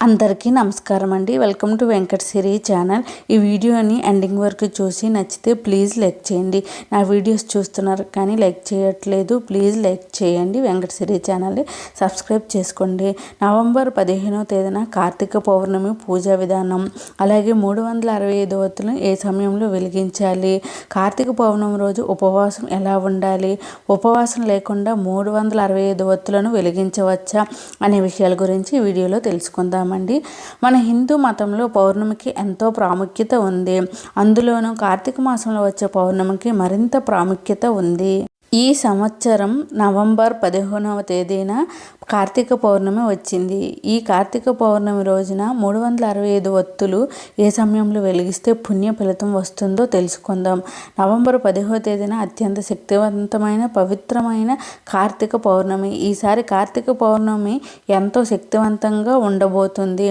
అందరికీ నమస్కారం అండి. Welcome to Venkata Siri channel. ఈ వీడియోని ఎండింగ్ వరకు చూసి నచ్చితే ప్లీజ్ లైక్ చేయండి. నా వీడియోస్ చూస్తున్నారు కానీ లైక్ చేయట్లేదు, ప్లీజ్ లైక్ చేయండి. వెంకట సిరి ఛానల్ని సబ్స్క్రైబ్ చేసుకోండి. నవంబర్ 15వ తేదీన కార్తీక పౌర్ణమి పూజా విధానం, అలాగే 365 ఒత్తులను ఏ సమయంలో వెలిగించాలి, కార్తీక పౌర్ణమి రోజు ఉపవాసం ఎలా ఉండాలి, ఉపవాసం లేకుండా 365 ఒత్తులను వెలిగించవచ్చా అనే విషయాల గురించి ఈ వీడియోలో తెలుసుకుందాం. మన హిందూ మతంలో పౌర్ణమికి ఎంతో ప్రాముఖ్యత ఉంది. అందులోనూ కార్తీక మాసంలో వచ్చే పౌర్ణమికి మరింత ప్రాముఖ్యత ఉంది. ఈ సంవత్సరం నవంబర్ 15వ తేదీన కార్తీక పౌర్ణమి వచ్చింది. ఈ కార్తీక పౌర్ణమి రోజున 365 ఒత్తులు ఏ సమయంలో వెలిగిస్తే పుణ్య ఫలితం వస్తుందో తెలుసుకుందాం. నవంబర్ 15వ తేదీన అత్యంత శక్తివంతమైన పవిత్రమైన కార్తీక పౌర్ణమి. ఈసారి కార్తీక పౌర్ణమి ఎంతో శక్తివంతంగా ఉండబోతుంది.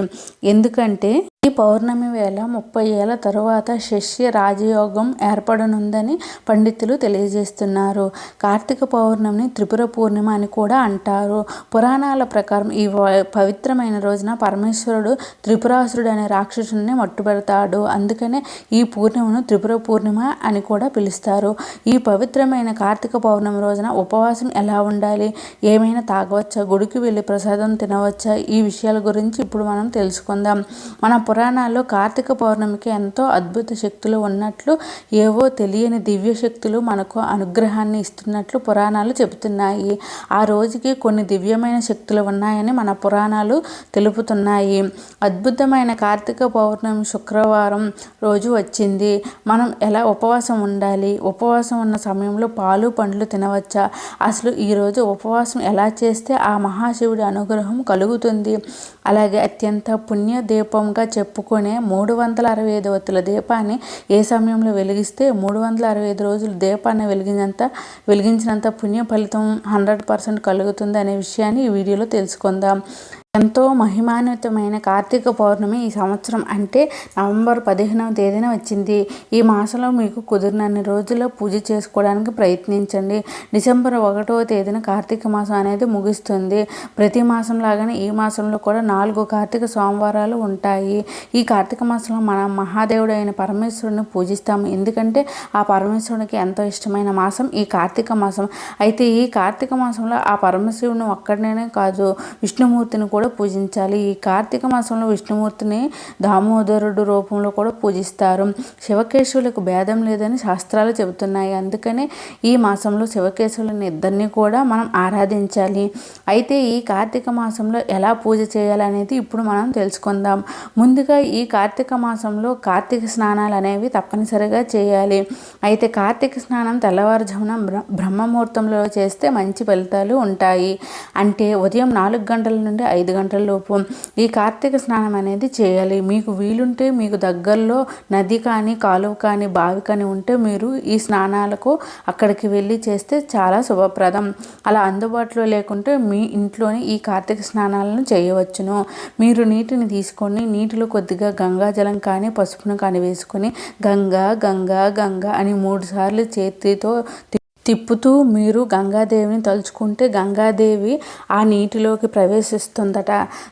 ఎందుకంటే ఈ పౌర్ణమి వేళ 30 ఏళ్ల తరువాత శిష్య రాజయోగం ఏర్పడనుందని పండితులు తెలియజేస్తున్నారు. కార్తీక పౌర్ణమిని త్రిపుర పూర్ణిమ అని కూడా అంటారు. పురాణాల ప్రకారం ఈ పవిత్రమైన రోజున పరమేశ్వరుడు త్రిపురాసురుడు అనే రాక్షసుని మట్టుపెడతాడు. అందుకనే ఈ పూర్ణిమను త్రిపుర పూర్ణిమ అని కూడా పిలుస్తారు. ఈ పవిత్రమైన కార్తీక పౌర్ణమి రోజున ఉపవాసం ఎలా ఉండాలి, ఏమైనా తాగవచ్చా, గుడికి వెళ్ళి ప్రసాదం తినవచ్చా, ఈ విషయాల గురించి ఇప్పుడు మనం తెలుసుకుందాం. మన పురాణాల్లో కార్తీక పౌర్ణమికి ఎంతో అద్భుత శక్తులు ఉన్నట్లు, ఏవో తెలియని దివ్య శక్తులు మనకు అనుగ్రహాన్ని ఇస్తున్నట్లు పురాణాలు చెబుతున్నాయి. ఆ రోజుకి కొన్ని దివ్యమైన శక్తులు ఉన్నాయని మన పురాణాలు తెలుపుతున్నాయి. అద్భుతమైన కార్తీక పౌర్ణమి శుక్రవారం రోజు వచ్చింది. మనం ఎలా ఉపవాసం ఉండాలి, ఉపవాసం ఉన్న సమయంలో పాలు పండ్లు తినవచ్చా, అసలు ఈరోజు ఉపవాసం ఎలా చేస్తే ఆ మహాశివుడి అనుగ్రహం కలుగుతుంది, అలాగే అత్యంత పుణ్య దీపంగా చెప్పుకునే 365 ఒత్తుల దీపాన్ని ఏ సమయంలో వెలిగిస్తే 365 రోజులు దీపాన్ని వెలిగించినంత పుణ్య ఫలితం 100% కలుగుతుంది అనే విషయాన్ని ఈ వీడియోలో తెలుసుకుందాం. ఎంతో మహిమాన్వితమైన కార్తీక పౌర్ణమి ఈ సంవత్సరం అంటే నవంబర్ 15వ తేదీన వచ్చింది. ఈ మాసంలో మీకు కుదిరినన్ని రోజుల్లో పూజ చేసుకోవడానికి ప్రయత్నించండి. డిసెంబర్ 1వ తేదీన కార్తీక మాసం అనేది ముగుస్తుంది. ప్రతి మాసం లాగానే ఈ మాసంలో కూడా 4 కార్తీక సోమవారాలు ఉంటాయి. ఈ కార్తీక మాసంలో మనం మహాదేవుడు అయిన పరమేశ్వరుని పూజిస్తాము. ఎందుకంటే ఆ పరమేశ్వరునికి ఎంతో ఇష్టమైన మాసం ఈ కార్తీక మాసం. అయితే ఈ కార్తీక మాసంలో ఆ పరమశివుని ఒక్కడనే కాదు, విష్ణుమూర్తిని కూడా పూజించాలి. ఈ కార్తీక మాసంలో విష్ణుమూర్తిని దామోదరుడు రూపంలో కూడా పూజిస్తారు. శివకేశవులకు భేదం లేదని శాస్త్రాలు చెబుతున్నాయి. అందుకనే ఈ మాసంలో శివకేశవులని ఇద్దరిని కూడా మనం ఆరాధించాలి. అయితే ఈ కార్తీక మాసంలో ఎలా పూజ చేయాలనేది ఇప్పుడు మనం తెలుసుకుందాం. ముందుగా ఈ కార్తీక మాసంలో కార్తీక స్నానాలు అనేవి తప్పనిసరిగా చేయాలి. అయితే కార్తీక స్నానం తెల్లవారుజామున బ్రహ్మముహూర్తంలో చేస్తే మంచి ఫలితాలు ఉంటాయి. అంటే ఉదయం 4 గంటల నుండి 5 గంటల లోపు ఈ కార్తీక స్నానం అనేది చేయాలి. మీకు వీలుంటే మీకు దగ్గరలో నది కానీ కాలువ కానీ బావి కానీ ఉంటే మీరు ఈ స్నానాలకు అక్కడికి వెళ్ళి చేస్తే చాలా శుభప్రదం. అలా అందుబాటులో లేకుంటే మీ ఇంట్లోనే ఈ కార్తీక స్నానాలను చేయవచ్చును. మీరు నీటిని తీసుకొని నీటిలో కొద్దిగా గంగాజలం కానీ పసుపును కానీ వేసుకొని గంగా గంగా గంగా అని 3 సార్లు చేతితో తిప్పుతూ మీరు గంగాదేవిని తలుచుకుంటే గంగాదేవి ఆ నీటిలోకి ప్రవేశిస్తుందట.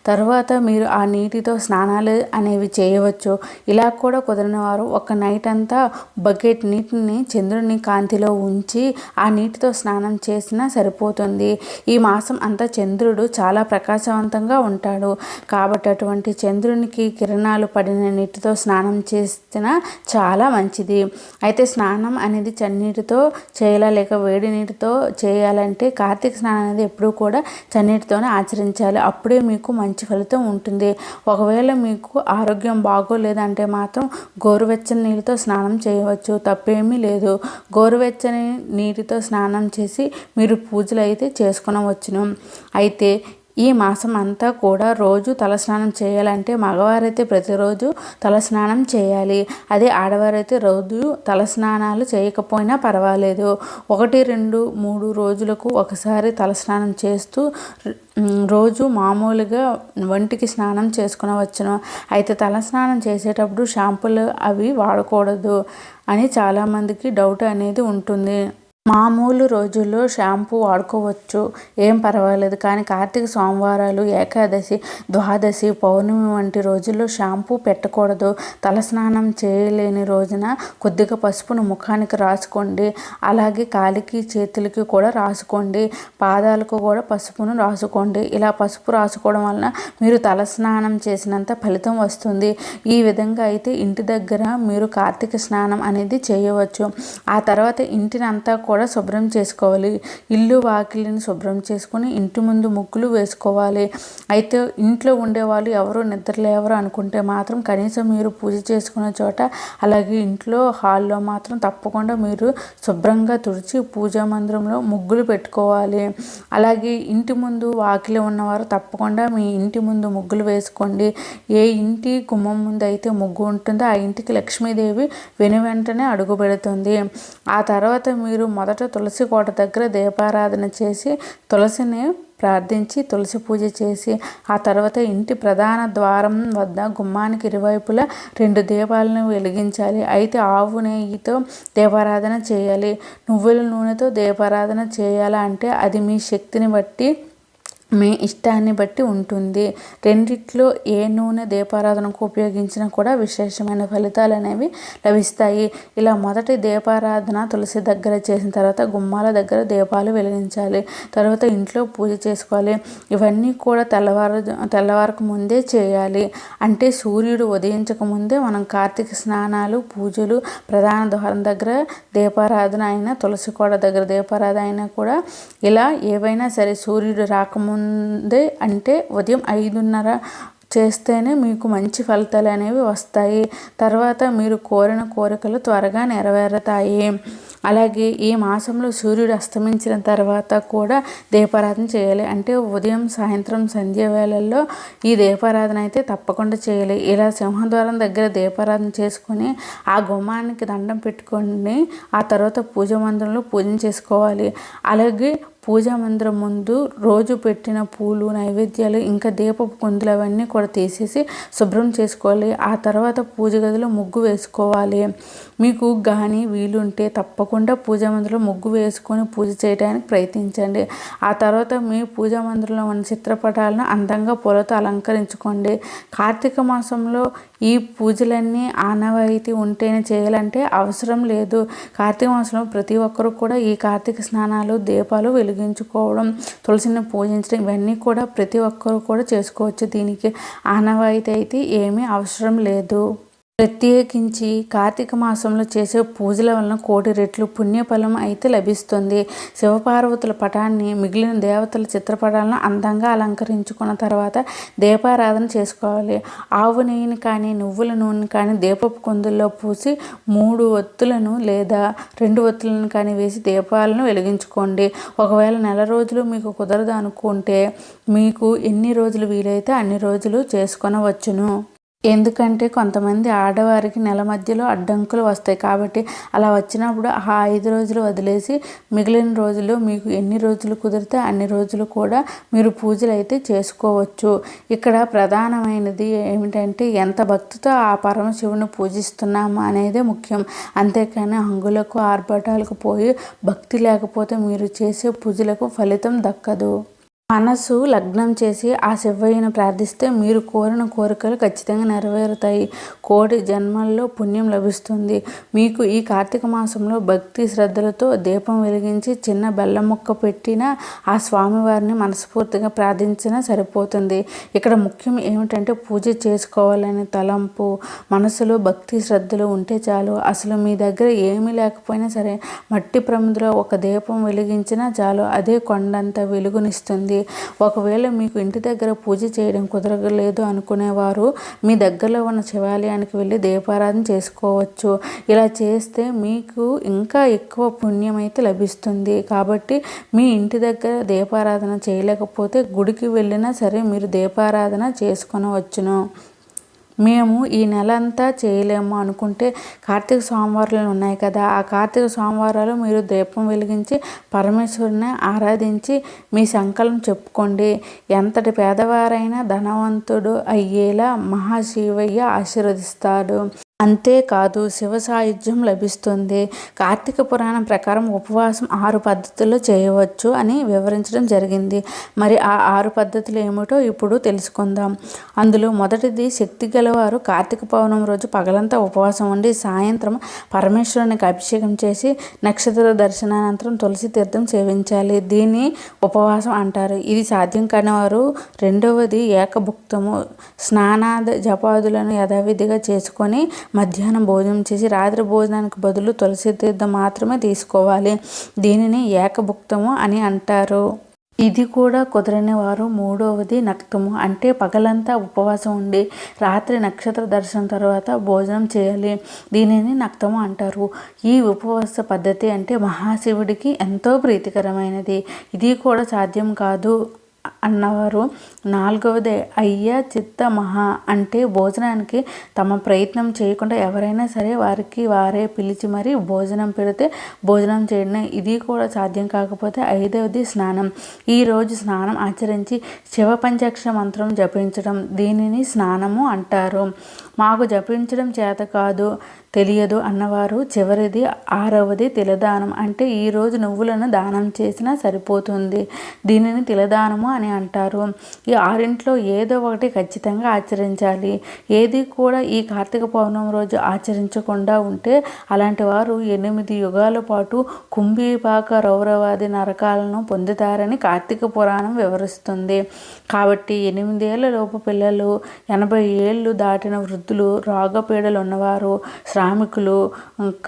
తర్వాత మీరు ఆ నీటితో స్నానాలు అనేవి చేయవచ్చు. ఇలా కూడా కుదిరిన వారు ఒక నైట్ అంతా బకెట్ నీటిని చంద్రుని కాంతిలో ఉంచి ఆ నీటితో స్నానం చేసినా సరిపోతుంది. ఈ మాసం అంతా చంద్రుడు చాలా ప్రకాశవంతంగా ఉంటాడు కాబట్టి అటువంటి చంద్రునికి కిరణాలు పడిన నీటితో స్నానం చేసినా చాలా మంచిది. అయితే స్నానం అనేది చన్నీటితో చేయాలి, వేడి నీటితో చేయాలంటే కార్తీక స్నానం అనేది ఎప్పుడూ కూడా చన్నీటితోనే ఆచరించాలి. అప్పుడే మీకు మంచి ఫలితం ఉంటుంది. ఒకవేళ మీకు ఆరోగ్యం బాగోలేదంటే మాత్రం గోరువెచ్చని నీటితో స్నానం చేయవచ్చు, తప్పేమీ లేదు. గోరువెచ్చని నీటితో స్నానం చేసి మీరు పూజలు అయితే చేసుకునవచ్చును. అయితే ఈ మాసం అంతా కూడా రోజు తలస్నానం చేయాలంటే మగవారైతే ప్రతిరోజు తలస్నానం చేయాలి. అదే ఆడవారైతే రోజు తలస్నానాలు చేయకపోయినా పర్వాలేదు. 1, 2, 3 రోజులకు ఒకసారి తలస్నానం చేస్తూ రోజు మామూలుగా ఒంటికి స్నానం చేసుకునవచ్చును. అయితే తలస్నానం చేసేటప్పుడు షాంపూలు అవి వాడకూడదు అని చాలామందికి డౌట్ అనేది ఉంటుంది. మామూలు రోజుల్లో షాంపూ వాడుకోవచ్చు, ఏం పర్వాలేదు. కానీ కార్తీక సోమవారాలు, ఏకాదశి, ద్వాదశి, పౌర్ణమి వంటి రోజుల్లో షాంపూ పెట్టకూడదు. తలస్నానం చేయలేని రోజున కొద్దిగా పసుపును ముఖానికి రాసుకోండి. అలాగే కాలికి చేతులకి కూడా రాసుకోండి. పాదాలకు కూడా పసుపును రాసుకోండి. ఇలా పసుపు రాసుకోవడం వలన మీరు తలస్నానం చేసినంత ఫలితం వస్తుంది. ఈ విధంగా అయితే ఇంటి దగ్గర మీరు కార్తీక స్నానం అనేది చేయవచ్చు. ఆ తర్వాత ఇంటిని అంతా కూడా శుభ్రం చేసుకోవాలి. ఇల్లు వాకిలిని శుభ్రం చేసుకుని ఇంటి ముందు ముగ్గులు వేసుకోవాలి. అయితే ఇంట్లో ఉండేవాళ్ళు ఎవరు నిద్రలేవరు అనుకుంటే మాత్రం కనీసం మీరు పూజ చేసుకునే చోట, అలాగే ఇంట్లో హాల్లో మాత్రం తప్పకుండా మీరు శుభ్రంగా తుడిచి పూజా మందిరంలో ముగ్గులు పెట్టుకోవాలి. అలాగే ఇంటి ముందు వాకిలి ఉన్నవారు తప్పకుండా మీ ఇంటి ముందు ముగ్గులు వేసుకోండి. ఏ ఇంటి గుమ్మం ముందు అయితే ముగ్గు ఉంటుందో ఆ ఇంటికి లక్ష్మీదేవి వెనువెంటనే అడుగు పెడుతుంది. ఆ తర్వాత మీరు మొదట తులసి కోట దగ్గర దీపారాధన చేసి తులసిని ప్రార్థించి తులసి పూజ చేసి ఆ తర్వాత ఇంటి ప్రధాన ద్వారం వద్ద గుమ్మానికి ఇరువైపులా 2 దీపాలను వెలిగించాలి. అయితే ఆవు నెయ్యితో దీపారాధన చేయాలి. నువ్వుల నూనెతో దీపారాధన చేయాలా అంటే అది మీ శక్తిని బట్టి, మీ ఇష్టాన్ని బట్టి ఉంటుంది. రెండిట్లో ఏ నూనె దీపారాధనకు ఉపయోగించినా కూడా విశేషమైన ఫలితాలు అనేవి లభిస్తాయి. ఇలా మొదటి దీపారాధన తులసి దగ్గర చేసిన తర్వాత గుమ్మాల దగ్గర దీపాలు వెలిగించాలి. తర్వాత ఇంట్లో పూజ చేసుకోవాలి. ఇవన్నీ కూడా తెల్లవారకు ముందే చేయాలి. అంటే సూర్యుడు ఉదయించక ముందే మనం కార్తీక స్నానాలు, పూజలు, ప్రధాన ద్వారం దగ్గర దీపారాధన అయినా, తులసి కోట దగ్గర దీపారాధన అయినా కూడా ఇలా ఏవైనా సరే సూర్యుడు రాకముందే అంటే ఉదయం 5:30 చేస్తేనే మీకు మంచి ఫలితాలు అనేవి వస్తాయి. తర్వాత మీరు కోరిన కోరికలు త్వరగా నెరవేరుతాయి. అలాగే ఈ మాసంలో సూర్యుడు అస్తమించిన తర్వాత కూడా దీపారాధన చేయాలి. అంటే ఉదయం, సాయంత్రం, సంధ్య వేళల్లో ఈ దీపారాధన అయితే తప్పకుండా చేయాలి. ఇలా సింహద్వారం దగ్గర దీపారాధన చేసుకొని ఆ గుమ్మానికి దండం పెట్టుకొని ఆ తర్వాత పూజ మందిరంలో పూజ చేసుకోవాలి. అలాగే పూజా మందిరం ముందు రోజు పెట్టిన పూలు, నైవేద్యాలు, ఇంకా దీపపు కుందులు అవన్నీ కూడా తీసేసి శుభ్రం చేసుకోవాలి. ఆ తర్వాత పూజ గదిలో ముగ్గు వేసుకోవాలి. మీకు కానీ వీలుంటే తప్పకుండా పూజా మందిరంలో ముగ్గు వేసుకొని పూజ చేయడానికి ప్రయత్నించండి. ఆ తర్వాత మీ పూజా మందిరంలో ఉన్న చిత్రపటాలను అందంగా పూలతో అలంకరించుకోండి. కార్తీక మాసంలో ఈ పూజలన్నీ ఆనవాయితీ ఉంటేనే చేయాలంటే అవసరం లేదు. కార్తీక మాసంలో ప్రతి ఒక్కరు కూడా ఈ కార్తీక స్నానాలు, దీపాలు వెలిగించుకోవడం, తులసిని పూజించడం ఇవన్నీ కూడా ప్రతి ఒక్కరు కూడా చేసుకోవచ్చు. దీనికి ఆనవాయితీ అయితే ఏమీ అవసరం లేదు. ప్రత్యేకించి కార్తీక మాసంలో చేసే పూజల వలన 1,000,000 రెట్లు పుణ్యఫలం అయితే లభిస్తుంది. శివపార్వతుల పటాన్ని, మిగిలిన దేవతల చిత్రపటాలను అందంగా అలంకరించుకున్న తర్వాత దీపారాధన చేసుకోవాలి. ఆవు నెయ్యిని కానీ, నువ్వుల నూనె కానీ దీపపు కుందుల్లో పూసి 3 ఒత్తులను లేదా 2 ఒత్తులను కానీ వేసి దీపాలను వెలిగించుకోండి. ఒకవేళ నెల రోజులు మీకు కుదరదు అనుకుంటే మీకు ఎన్ని రోజులు వీలైతే అన్ని రోజులు చేసుకొనవచ్చును. ఎందుకంటే కొంతమంది ఆడవారికి నెల మధ్యలో అడ్డంకులు వస్తాయి. కాబట్టి అలా వచ్చినప్పుడు ఆ 5 రోజులు వదిలేసి మిగిలిన రోజుల్లో మీకు ఎన్ని రోజులు కుదిరితే అన్ని రోజులు కూడా మీరు పూజలు అయితే చేసుకోవచ్చు. ఇక్కడ ప్రధానమైనది ఏమిటంటే ఎంత భక్తితో ఆ పరమశివుని పూజిస్తున్నాము అనేదే ముఖ్యం. అంతేకాని హంగులకు, ఆర్భటాలకు పోయి భక్తి లేకపోతే మీరు చేసే పూజలకు ఫలితం దక్కదు. మనసు లగ్నం చేసి ఆ శివయ్యను ప్రార్థిస్తే మీరు కోరిన కోరికలు ఖచ్చితంగా నెరవేరుతాయి. 1,000,000 జన్మల్లో పుణ్యం లభిస్తుంది. మీకు ఈ కార్తీక మాసంలో భక్తి శ్రద్ధలతో దీపం వెలిగించి చిన్న బెల్లం ముక్క పెట్టినా ఆ స్వామివారిని మనస్ఫూర్తిగా ప్రార్థించినా సరిపోతుంది. ఇక్కడ ముఖ్యం ఏమిటంటే పూజ చేసుకోవాలనే తలంపు, మనసులో భక్తి శ్రద్ధలు ఉంటే చాలు. అసలు మీ దగ్గర ఏమీ లేకపోయినా సరే మట్టి ప్రమిదలో ఒక దీపం వెలిగించినా చాలు, అదే కొండంత వెలుగునిస్తుంది. ఒకవేళ మీకు ఇంటి దగ్గర పూజ చేయడం కుదరలేదు అనుకునేవారు మీ దగ్గరలో ఉన్న శివాలయానికి వెళ్ళి దీపారాధన చేసుకోవచ్చు. ఇలా చేస్తే మీకు ఇంకా ఎక్కువ పుణ్యం అయితే లభిస్తుంది. కాబట్టి మీ ఇంటి దగ్గర దీపారాధన చేయలేకపోతే గుడికి వెళ్ళినా సరే మీరు దీపారాధన చేసుకొనవచ్చును. మేము ఈ నెల అంతా చేయలేము అనుకుంటే కార్తీక సోమవారాలు ఉన్నాయి కదా, ఆ కార్తీక సోమవారాలు మీరు దీపం వెలిగించి పరమేశ్వరుని ఆరాధించి మీ సంకల్పం చెప్పుకోండి. ఎంతటి పేదవారైనా ధనవంతుడు అయ్యేలా మహాశివయ్య ఆశీర్వదిస్తాడు. అంతేకాదు శివ సాయుధ్యం లభిస్తుంది. కార్తీక పురాణం ప్రకారం ఉపవాసం 6 పద్ధతుల్లో చేయవచ్చు అని వివరించడం జరిగింది. మరి ఆ 6 పద్ధతులు ఏమిటో ఇప్పుడు తెలుసుకుందాం. అందులో మొదటిది, శక్తి గలవారు కార్తీక పౌర్ణమి రోజు పగలంతా ఉపవాసం ఉండి సాయంత్రం పరమేశ్వరునికి అభిషేకం చేసి నక్షత్ర దర్శనానంతరం తులసి తీర్థం సేవించాలి. దీన్ని ఉపవాసం అంటారు. ఇది సాధ్యం కాని వారు రెండవది ఏకభుక్తము. స్నానాద జపాదులను యథావిధిగా చేసుకొని మధ్యాహ్నం భోజనం చేసి రాత్రి భోజనానికి బదులు తులసి తీర్థం మాత్రమే తీసుకోవాలి. దీనిని ఏకభుక్తము అని అంటారు. ఇది కూడా కుదరని వారు మూడవది నక్తము, అంటే పగలంతా ఉపవాసం ఉండి రాత్రి నక్షత్ర దర్శనం తర్వాత భోజనం చేయాలి. దీనిని నక్తము అంటారు. ఈ ఉపవాస పద్ధతి అంటే మహాశివుడికి ఎంతో ప్రీతికరమైనది. ఇది కూడా సాధ్యం కాదు అన్నవారు నాలుగవది అయ్య చిత్త మహా, అంటే భోజనానికి తమ ప్రయత్నం చేయకుండా ఎవరైనా సరే వారికి వారే పిలిచి మరీ భోజనం పెడితే భోజనం చేయడం. ఇది కూడా సాధ్యం కాకపోతే ఐదవది స్నానం. ఈరోజు స్నానం ఆచరించి శివ పంచాక్షర మంత్రం జపించడం. దీనిని స్నానము అంటారు. మాకు జపించడం చేత కాదు, తెలియదు అన్నవారు చివరిది ఆరవది తిలదానం, అంటే ఈరోజు నువ్వులను దానం చేసినా సరిపోతుంది. దీనిని తిలదానము అని అంటారు. ఈ ఆరింట్లో ఏదో ఒకటి ఖచ్చితంగా ఆచరించాలి. ఏది కూడా ఈ కార్తీక పౌర్ణమి రోజు ఆచరించకుండా ఉంటే అలాంటి వారు 8 యుగాల పాటు కుంభీపాక రౌరవాది నరకాలను పొందుతారని కార్తీక పురాణం వివరిస్తుంది. కాబట్టి 8 ఏళ్ల లోపు పిల్లలు, 80 ఏళ్ళు దాటిన వృద్ధులు, రోగపీడలు ఉన్నవారు, శ్రామికులు,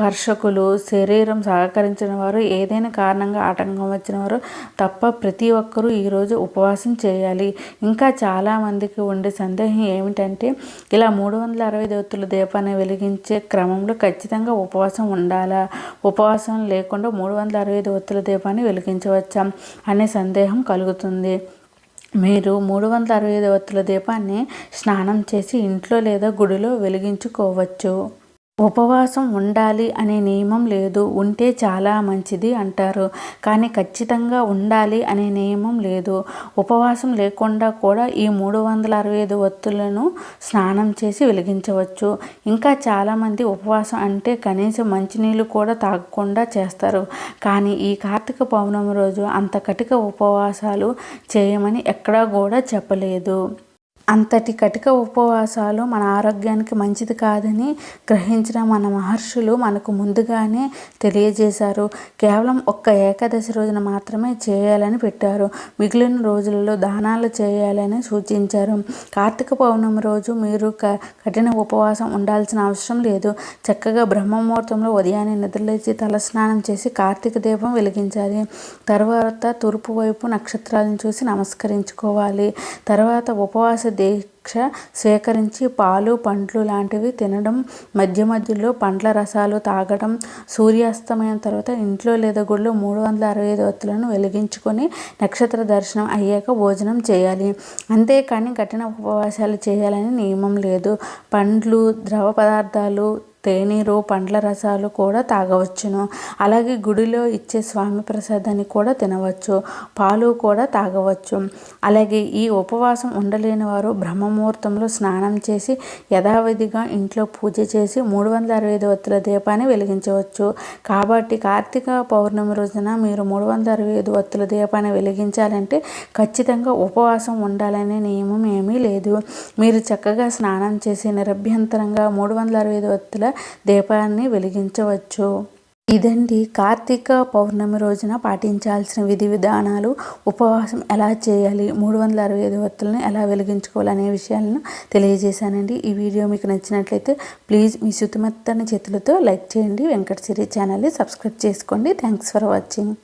కర్షకులు, శరీరం సహకరించిన వారు, ఏదైనా కారణంగా ఆటంకం వచ్చిన వారు తప్ప ప్రతి ఒక్కరూ ఈరోజు ఉపవాసం చేయాలి. ఇంకా చాలామందికి ఉండే సందేహం ఏమిటంటే ఇలా 365 ఒత్తుల దీపాన్ని వెలిగించే క్రమంలో ఖచ్చితంగా ఉపవాసం ఉండాలా, ఉపవాసం లేకుండా 365 ఒత్తుల దీపాన్ని వెలిగించవచ్చా అనే సందేహం కలుగుతుంది. మీరు 365 ఒత్తుల దీపాన్ని స్నానం చేసి ఇంట్లో లేదా గుడిలో వెలిగించుకోవచ్చు. ఉపవాసం ఉండాలి అనే నియమం లేదు. ఉంటే చాలా మంచిది అంటారు, కానీ ఖచ్చితంగా ఉండాలి అనే నియమం లేదు. ఉపవాసం లేకుండా కూడా ఈ 365 ఒత్తులను స్నానం చేసి వెలిగించవచ్చు. ఇంకా చాలామంది ఉపవాసం అంటే కనీసం మంచినీళ్ళు కూడా తాగకుండా చేస్తారు. కానీ ఈ కార్తీక పౌర్ణమి రోజు అంత కటిక ఉపవాసాలు చేయమని ఎక్కడా కూడా చెప్పలేదు. అంతటి కటిక ఉపవాసాలు మన ఆరోగ్యానికి మంచిది కాదని గ్రహించిన మన మహర్షులు మనకు ముందుగానే తెలియజేశారు. కేవలం ఒక్క ఏకాదశి రోజున మాత్రమే చేయాలని పెట్టారు. మిగిలిన రోజులలో దానాలు చేయాలని సూచించారు. కార్తీక పౌర్ణమి రోజు మీరు కఠిన ఉపవాసం ఉండాల్సిన అవసరం లేదు. చక్కగా బ్రహ్మముహూర్తంలో ఉదయాన్నే నిద్రలేచి తలస్నానం చేసి కార్తీక దీపం వెలిగించాలి. తర్వాత తూర్పు వైపు నక్షత్రాలను చూసి నమస్కరించుకోవాలి. తర్వాత ఉపవాస దీక్ష స్వీకరించి పాలు, పండ్లు లాంటివి తినడం, మధ్య మధ్యలో పండ్ల రసాలు తాగడం, సూర్యాస్తమయం తర్వాత ఇంట్లో లేదా గుడిలో 365 ఒత్తులను వెలిగించుకొని నక్షత్ర దర్శనం అయ్యాక భోజనం చేయాలి. అంతేకాని కఠిన ఉపవాసాలు చేయాలని నియమం లేదు. పండ్లు, ద్రవ పదార్థాలు, తేనీరు, పండ్ల రసాలు కూడా తాగవచ్చును. అలాగే గుడిలో ఇచ్చే స్వామి ప్రసాదాన్ని కూడా తినవచ్చు. పాలు కూడా తాగవచ్చు. అలాగే ఈ ఉపవాసం ఉండలేని వారు బ్రహ్మముహూర్తంలో స్నానం చేసి యథావిధిగా ఇంట్లో పూజ చేసి 365 ఒత్తుల దీపాన్ని వెలిగించవచ్చు. కాబట్టి కార్తీక పౌర్ణమి రోజున మీరు 365 ఒత్తుల దీపాన్ని వెలిగించాలంటే ఖచ్చితంగా ఉపవాసం ఉండాలనే నియమం ఏమీ లేదు. మీరు చక్కగా స్నానం చేసి నిరభ్యంతరంగా 365 ఒత్తుల దీపాన్ని వెలిగించవచ్చు. ఇదండి కార్తీక పౌర్ణమి రోజున పాటించాల్సిన విధి విధానాలు. ఉపవాసం ఎలా చేయాలి, 365 ఒత్తులను ఎలా వెలిగించుకోవాలి అనే విషయాలను తెలియజేశానండి. ఈ వీడియో మీకు నచ్చినట్లయితే ప్లీజ్ మీ శుతిమెత్తని చేతులతో లైక్ చేయండి. వెంకట సిరి ఛానల్ని సబ్స్క్రైబ్ చేసుకోండి. Thanks for watching.